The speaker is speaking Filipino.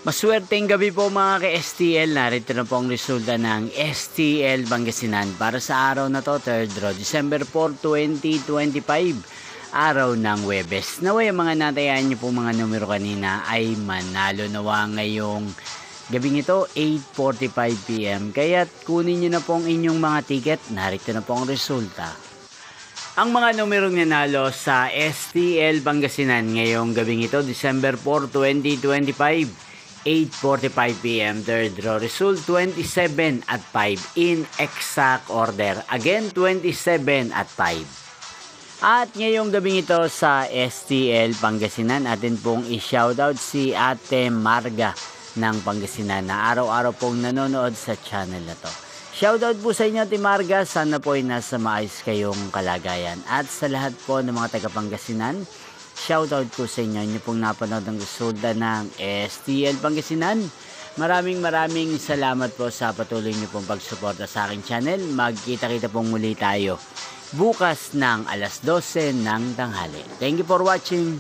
Maswerteng gabi po mga ka-STL. Narito na po ang resulta ng STL Pangasinan para sa araw na to, 3rd draw, December 4, 2025. Araw ng Webes. Naway ang mga natayan niyo po mga numero kanina ay manalo nawa ngayong gabing ito, 8:45 PM. Kaya't kunin niyo na po ang inyong mga ticket. Narito na po ang resulta. Ang mga numerong nanalo sa STL Pangasinan ngayong gabing ito, December 4, 2025. 8:45 PM, third draw result 27 at 5 in exact order. Again, 27 at 5. At ngayong gabing ito sa STL Pangasinan, atin pong i-shoutout si Ate Marga ng Pangasinan na araw-araw pong nanonood sa channel na to. Shoutout po sa inyo Ate Marga, sana po ay nasa maayos kayong kalagayan. At sa lahat po ng mga taga Pangasinan, shoutout po sa inyo, inyo pong napanood ang resulta ng STL Pangasinan. Maraming salamat po sa patuloy niyo pong pagsuporta sa aking channel. Magkita-kita pong muli tayo bukas ng alas 12 ng tanghali. Thank you for watching.